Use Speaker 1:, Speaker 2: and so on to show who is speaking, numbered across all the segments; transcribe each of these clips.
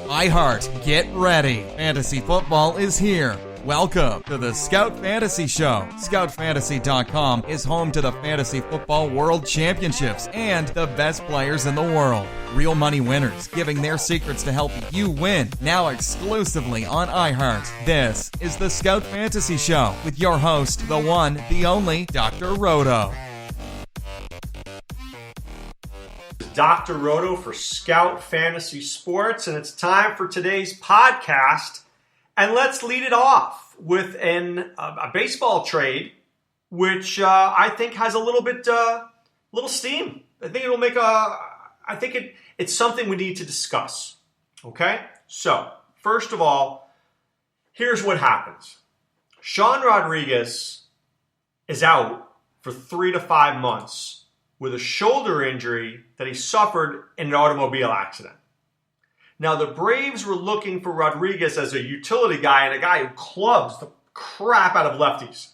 Speaker 1: iHeart, get ready. Fantasy football is here. Welcome to the Scout Fantasy Show. ScoutFantasy.com is home to the Fantasy Football World Championships and the best players in the world. Real money winners giving their secrets to help you win. Now exclusively on iHeart. This is the Scout Fantasy Show with your host, the one, the only, Dr. Roto.
Speaker 2: Dr. Roto for Scout Fantasy Sports, and it's time for today's podcast. And let's lead it off with a baseball trade, which I think has a little steam. I think it'll make it's something we need to discuss. Okay, so first of all, here's what happens: Sean Rodriguez is out for 3 to 5 months with a shoulder injury that he suffered in an automobile accident. Now, the Braves were looking for Rodriguez as a utility guy and a guy who clubs the crap out of lefties.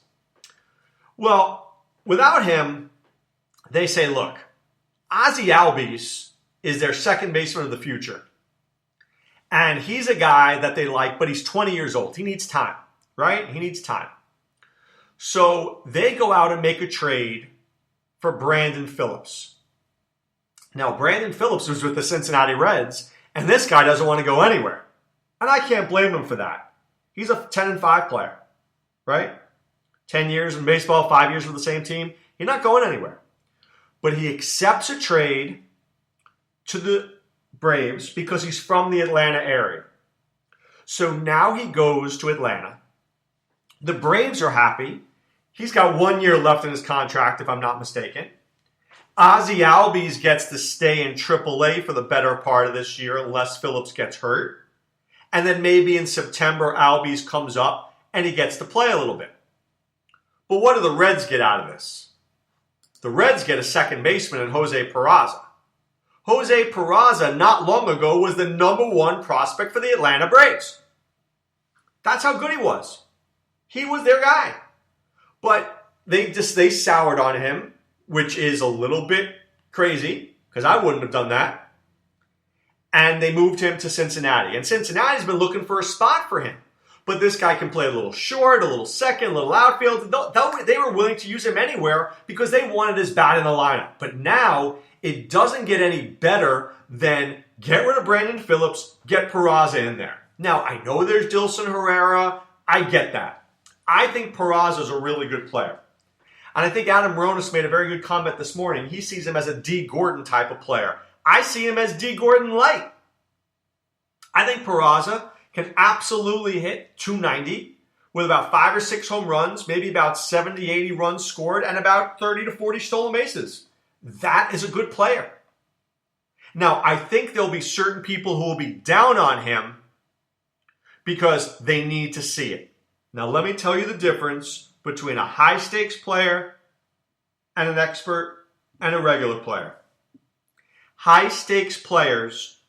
Speaker 2: Well, without him, they say, look, Ozzie Albies is their second baseman of the future. And he's a guy that they like, but he's 20 years old. He needs time, right? He needs time. So they go out and make a trade for Brandon Phillips. Now, Brandon Phillips was with the Cincinnati Reds, and this guy doesn't want to go anywhere. And I can't blame him for that. He's a 10-5 player, right? 10 years in baseball, 5 years with the same team. He's not going anywhere. But he accepts a trade to the Braves because he's from the Atlanta area. So now he goes to Atlanta. The Braves are happy. He's got 1 year left in his contract, if I'm not mistaken. Ozzie Albies gets to stay in AAA for the better part of this year unless Phillips gets hurt. And then maybe in September, Albies comes up and he gets to play a little bit. But what do the Reds get out of this? The Reds get a second baseman in Jose Peraza. Jose Peraza, not long ago, was the #1 prospect for the Atlanta Braves. That's how good he was. He was their guy. But they soured on him, which is a little bit crazy, because I wouldn't have done that. And they moved him to Cincinnati. And Cincinnati's been looking for a spot for him. But this guy can play a little short, a little second, a little outfield. They were willing to use him anywhere because they wanted his bat in the lineup. But now, it doesn't get any better than get rid of Brandon Phillips, get Peraza in there. Now, I know there's Dilson Herrera. I get that. I think Peraza's a really good player. And I think Adam Ronis made a very good comment this morning. He sees him as a D. Gordon type of player. I see him as D. Gordon light. I think Peraza can absolutely hit 290 with about 5 or 6 home runs, maybe about 70, 80 runs scored, and about 30 to 40 stolen bases. That is a good player. Now, I think there'll be certain people who will be down on him because they need to see it. Now, let me tell you the difference between a high-stakes player and an expert and a regular player. High-stakes players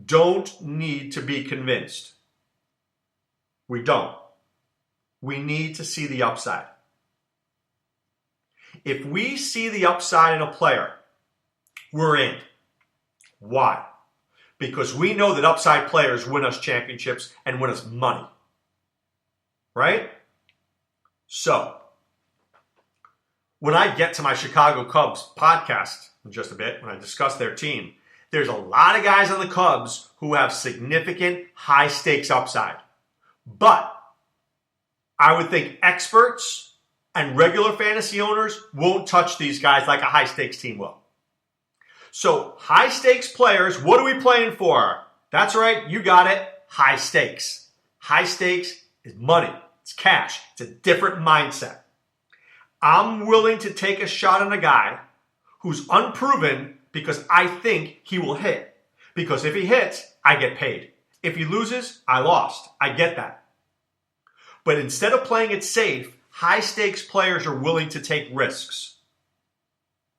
Speaker 2: don't need to be convinced. We don't. We need to see the upside. If we see the upside in a player, we're in. Why? Because we know that upside players win us championships and win us money. Right? So, when I get to my Chicago Cubs podcast in just a bit, when I discuss their team, there's a lot of guys on the Cubs who have significant high-stakes upside. But I would think experts and regular fantasy owners won't touch these guys like a high-stakes team will. So, high-stakes players, what are we playing for? That's right, you got it, high stakes. High stakes is money. It's cash. It's a different mindset. I'm willing to take a shot on a guy who's unproven because I think he will hit. Because if he hits, I get paid. If he loses, I lost. I get that. But instead of playing it safe, high-stakes players are willing to take risks.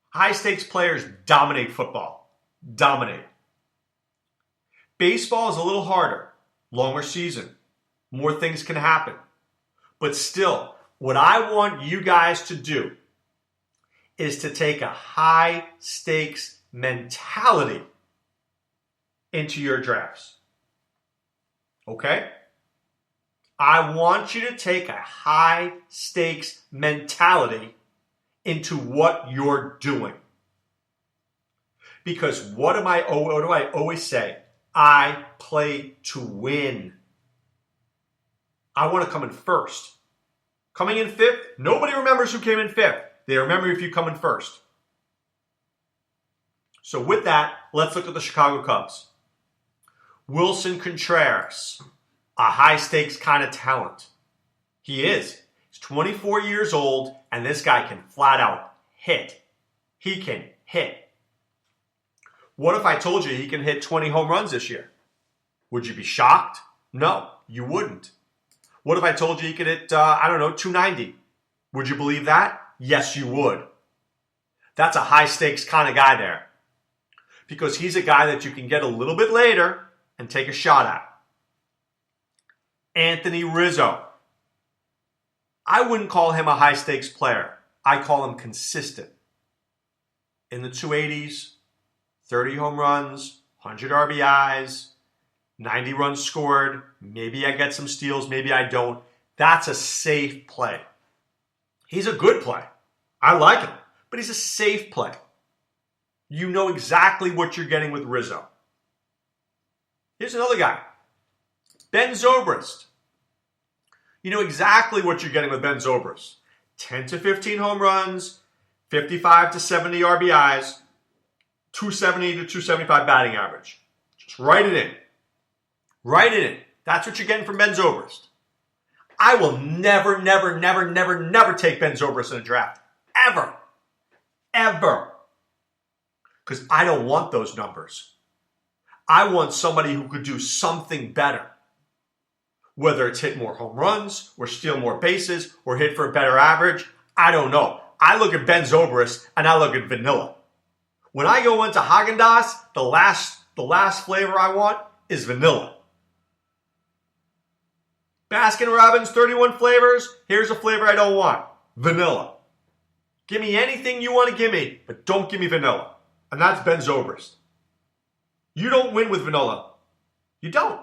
Speaker 2: High-stakes players dominate football. Dominate. Baseball is a little harder. Longer season. More things can happen. But still, what I want you guys to do is to take a high-stakes mentality into your drafts. Okay? I want you to take a high stakes mentality into what you're doing. Because what do I always say? I play to win. I want to come in first. Coming in fifth, nobody remembers who came in fifth. They remember if you come in first. So with that, let's look at the Chicago Cubs. Wilson Contreras, a high-stakes kind of talent. He is. He's 24 years old, and this guy can flat out hit. He can hit. What if I told you he can hit 20 home runs this year? Would you be shocked? No, you wouldn't. What if I told you he could hit, 290? Would you believe that? Yes, you would. That's a high-stakes kind of guy there. Because he's a guy that you can get a little bit later and take a shot at. Anthony Rizzo. I wouldn't call him a high-stakes player. I call him consistent. In the 280s, 30 home runs, 100 RBIs, 90 runs scored. Maybe I get some steals, maybe I don't. That's a safe play. He's a good play. I like him, but he's a safe play. You know exactly what you're getting with Rizzo. Here's another guy, Ben Zobrist. You know exactly what you're getting with Ben Zobrist. 10 to 15 home runs, 55 to 70 RBIs, 270 to 275 batting average. Just write it in. Write it in. That's what you're getting from Ben Zobrist. I will never take Ben Zobrist in a draft. Ever. Ever. Because I don't want those numbers. I want somebody who could do something better. Whether it's hit more home runs, or steal more bases, or hit for a better average, I don't know. I look at Ben Zobrist and I look at vanilla. When I go into Haagen-Dazs, the last flavor I want is vanilla. Baskin-Robbins, 31 flavors. Here's a flavor I don't want. Vanilla. Give me anything you want to give me, but don't give me vanilla. And that's Ben Zobrist. You don't win with vanilla. You don't.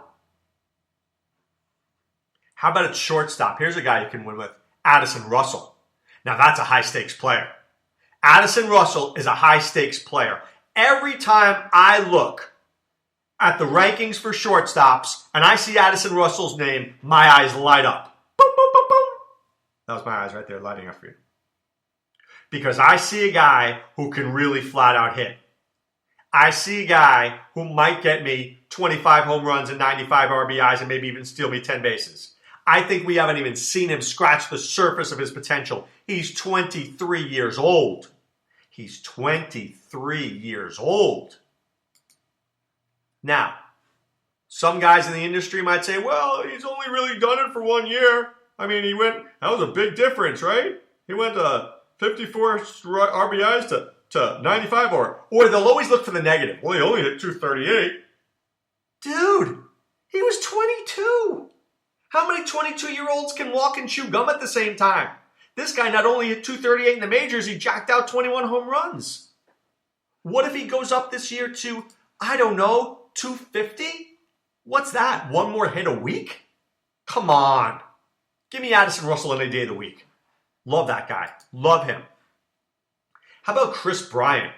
Speaker 2: How about at shortstop? Here's a guy you can win with. Addison Russell. Now that's a high-stakes player. Addison Russell is a high-stakes player. Every time I look at the rankings for shortstops and I see Addison Russell's name, my eyes light up. Boom, boom, boom, boom. That was my eyes right there lighting up for you. Because I see a guy who can really flat out hit. I see a guy who might get me 25 home runs and 95 RBIs and maybe even steal me 10 bases. I think we haven't even seen him scratch the surface of his potential. He's 23 years old. He's 23 years old. Now, some guys in the industry might say, well, he's only really done it for 1 year. I mean, that was a big difference, right? He went to 54 RBIs to 95, or they'll always look for the negative. Well, he only hit 238. Dude, he was 22. How many 22-year-olds can walk and chew gum at the same time? This guy not only hit 238 in the majors, he jacked out 21 home runs. What if he goes up this year to, 250? What's that? One more hit a week? Come on. Give me Addison Russell any day of the week. Love that guy. Love him. How about Chris Bryant?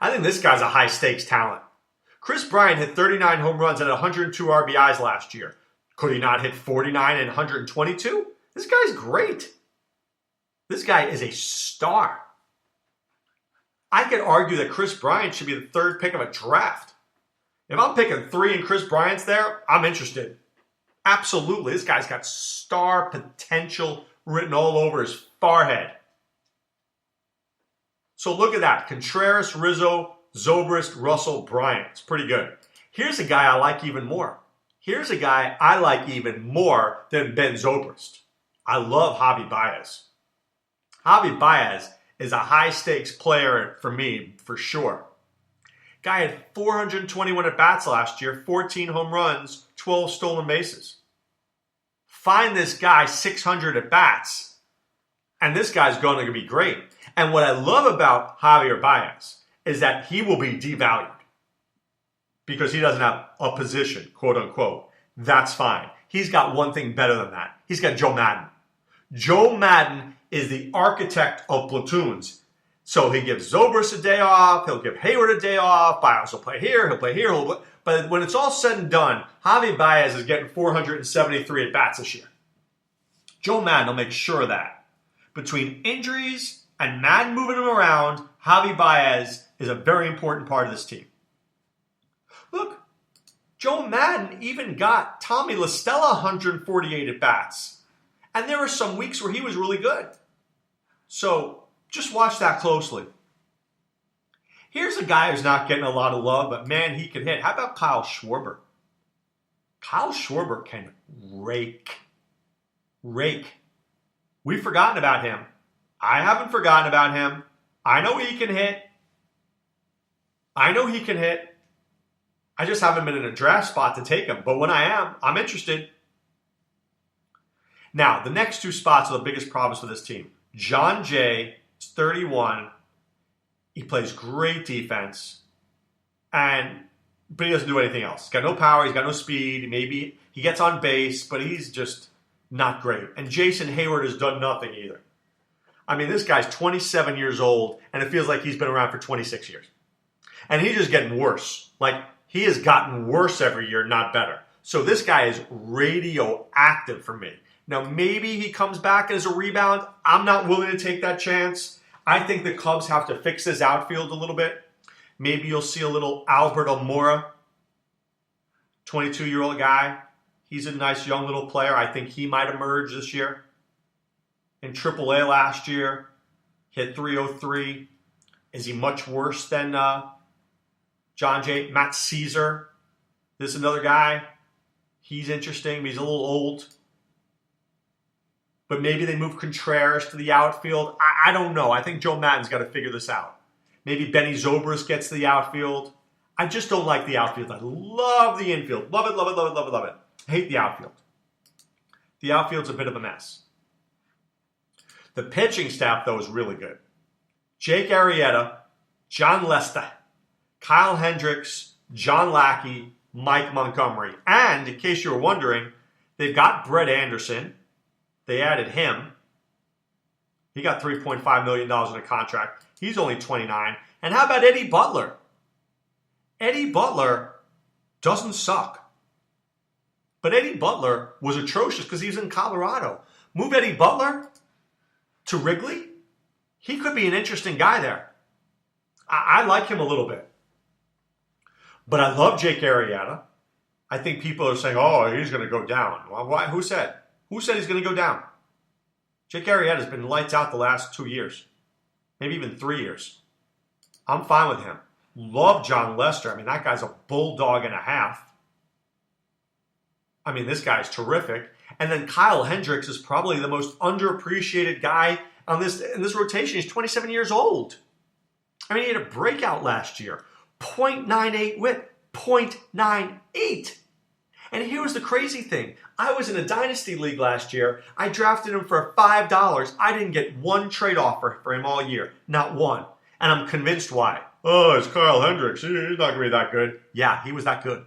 Speaker 2: I think this guy's a high-stakes talent. Chris Bryant hit 39 home runs and 102 RBIs last year. Could he not hit 49 and 122? This guy's great. This guy is a star. I could argue that Chris Bryant should be the third pick of a draft. If I'm picking 3 and Chris Bryant's there, I'm interested. Absolutely. This guy's got star potential written all over his forehead. So look at that. Contreras, Rizzo, Zobrist, Russell, Bryant. It's pretty good. Here's a guy I like even more. Here's a guy I like even more than Ben Zobrist. I love Javi Baez. Javi Baez is a high-stakes player for me, for sure. Guy had 421 at-bats last year, 14 home runs, 12 stolen bases. Find this guy 600 at-bats, and this guy's going to be great. And what I love about Javier Baez is that he will be devalued. because he doesn't have a position, quote unquote. That's fine. He's got one thing better than that. He's got Joe Madden. Joe Madden is the architect of platoons. So he gives Zobrist a day off. He'll give Hayward a day off. Biles will play here. He'll play here. But when it's all said and done, Javi Baez is getting 473 at-bats this year. Joe Madden will make sure of that. Between injuries and Madden moving him around, Javi Baez is a very important part of this team. Look, Joe Madden even got Tommy La Stella 148 at-bats. And there were some weeks where he was really good. So just watch that closely. Here's a guy who's not getting a lot of love, but man, he can hit. How about Kyle Schwarber? Kyle Schwarber can rake. We've forgotten about him. I haven't forgotten about him. I know he can hit. I just haven't been in a draft spot to take him. But when I am, I'm interested. Now, the next two spots are the biggest problems for this team. John Jay is 31. He plays great defense. But he doesn't do anything else. He's got no power. He's got no speed. Maybe he gets on base, but he's just not great. And Jason Hayward has done nothing either. I mean, this guy's 27 years old, and it feels like he's been around for 26 years. And he's just getting worse. Like, he has gotten worse every year, not better. So this guy is radioactive for me. Now, maybe he comes back as a rebound. I'm not willing to take that chance. I think the Cubs have to fix this outfield a little bit. Maybe you'll see a little Albert Almora, 22-year-old guy. He's a nice young little player. I think he might emerge this year. In AAA last year, hit 303. Is he much worse than John Jay? Matt Caesar, this is another guy. He's interesting, but he's a little old. But maybe they move Contreras to the outfield. I don't know. I think Joe Madden's got to figure this out. Maybe Benny Zobrist gets to the outfield. I just don't like the outfield. I love the infield. Love it. I hate the outfield. The outfield's a bit of a mess. The pitching staff, though, is really good. Jake Arrieta, John Lester, Kyle Hendricks, John Lackey, Mike Montgomery. And, in case you were wondering, they've got Brett Anderson. They added him. He got $3.5 million in a contract. He's only 29. And how about Eddie Butler? Eddie Butler doesn't suck. But Eddie Butler was atrocious because he was in Colorado. Move Eddie Butler to Wrigley? He could be an interesting guy there. I like him a little bit. But I love Jake Arrieta. I think people are saying, oh, he's going to go down. Well, why? Who said? Who said he's going to go down? Jake Arrieta's been lights out the last 2 years. Maybe even 3 years. I'm fine with him. Love John Lester. I mean, that guy's a bulldog and a half. I mean, this guy's terrific. And then Kyle Hendricks is probably the most underappreciated guy in this rotation. He's 27 years old. I mean, he had a breakout last year. .98 whip. .98. And here was the crazy thing. I was in a dynasty league last year. I drafted him for $5. I didn't get one trade offer for him all year. Not one. And I'm convinced why. Oh, it's Kyle Hendricks. He's not going to be that good. Yeah, he was that good.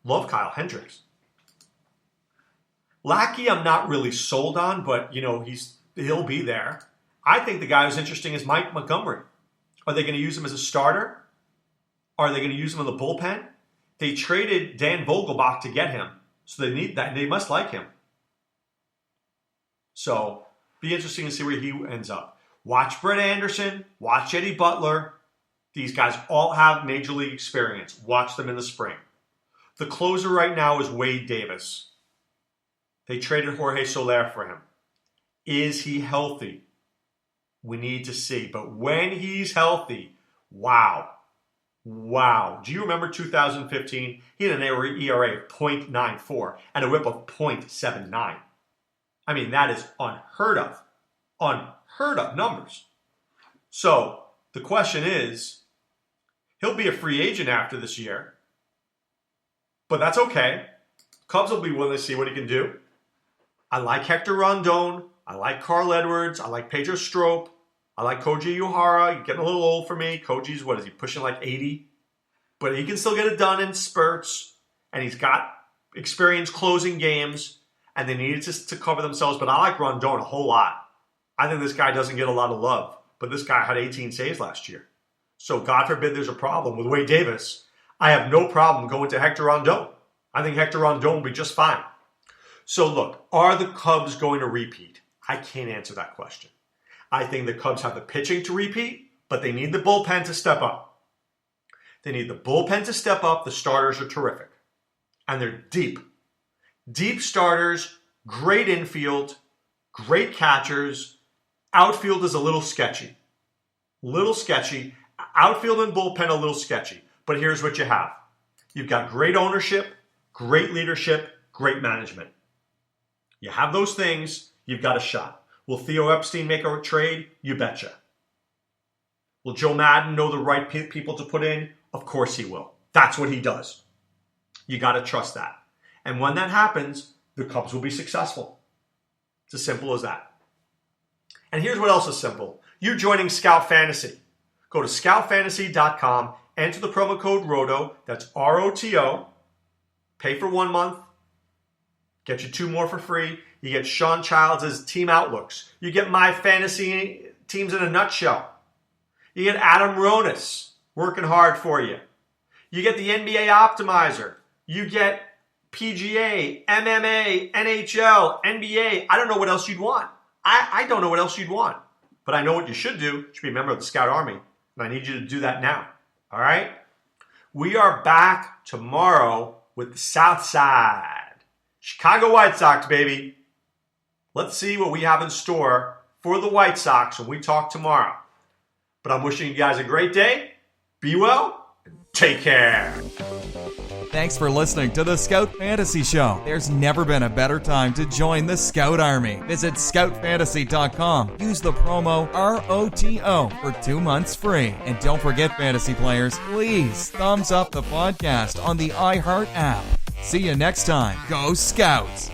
Speaker 2: Love Kyle Hendricks. Lackey, I'm not really sold on, but, he'll be there. I think the guy who's interesting is Mike Montgomery. Are they going to use him as a starter? Are they going to use him in the bullpen? They traded Dan Vogelbach to get him, so they need that. They must like him. So, be interesting to see where he ends up. Watch Brett Anderson. Watch Eddie Butler. These guys all have major league experience. Watch them in the spring. The closer right now is Wade Davis. They traded Jorge Soler for him. Is he healthy? We need to see. But when he's healthy, wow. Do you remember 2015? He had an ERA of .94 and a whip of .79. I mean, that is unheard of. Unheard of numbers. So, the question is, he'll be a free agent after this year. But that's okay. Cubs will be willing to see what he can do. I like Hector Rondon. I like Carl Edwards. I like Pedro Strop. I like Koji Uehara. He's getting a little old for me. Koji's, what is he, pushing like 80? But he can still get it done in spurts. And he's got experience closing games. And they needed to cover themselves. But I like Rondon a whole lot. I think this guy doesn't get a lot of love. But this guy had 18 saves last year. So God forbid there's a problem with Wade Davis. I have no problem going to Hector Rondon. I think Hector Rondon will be just fine. So look, are the Cubs going to repeat? I can't answer that question. I think the Cubs have the pitching to repeat, but they need the bullpen to step up. They need the bullpen to step up. The starters are terrific. And they're deep. Deep starters, great infield, great catchers. Outfield is a little sketchy. Outfield and bullpen a little sketchy. But here's what you have. You've got great ownership, great leadership, great management. You have those things, you've got a shot. Will Theo Epstein make a trade? You betcha. Will Joe Madden know the right people to put in? Of course he will. That's what he does. You got to trust that. And when that happens, the Cubs will be successful. It's as simple as that. And here's what else is simple. You're joining Scout Fantasy. Go to scoutfantasy.com, enter the promo code ROTO, that's ROTO, pay for 1 month, get you 2 more for free. You get Sean Childs' team outlooks. You get my fantasy teams in a nutshell. You get Adam Ronis working hard for you. You get the NBA Optimizer. You get PGA, MMA, NHL, NBA. I don't know what else you'd want. I don't know what else you'd want. But I know what you should do. You should be a member of the Scout Army. And I need you to do that now. All right? We are back tomorrow with the South Side. Chicago White Sox, baby. Let's see what we have in store for the White Sox when we talk tomorrow. But I'm wishing you guys a great day. Be well. And take care.
Speaker 1: Thanks for listening to the Scout Fantasy Show. There's never been a better time to join the Scout Army. Visit scoutfantasy.com. Use the promo ROTO for 2 months free. And don't forget, fantasy players, please thumbs up the podcast on the iHeart app. See you next time. Go Scouts!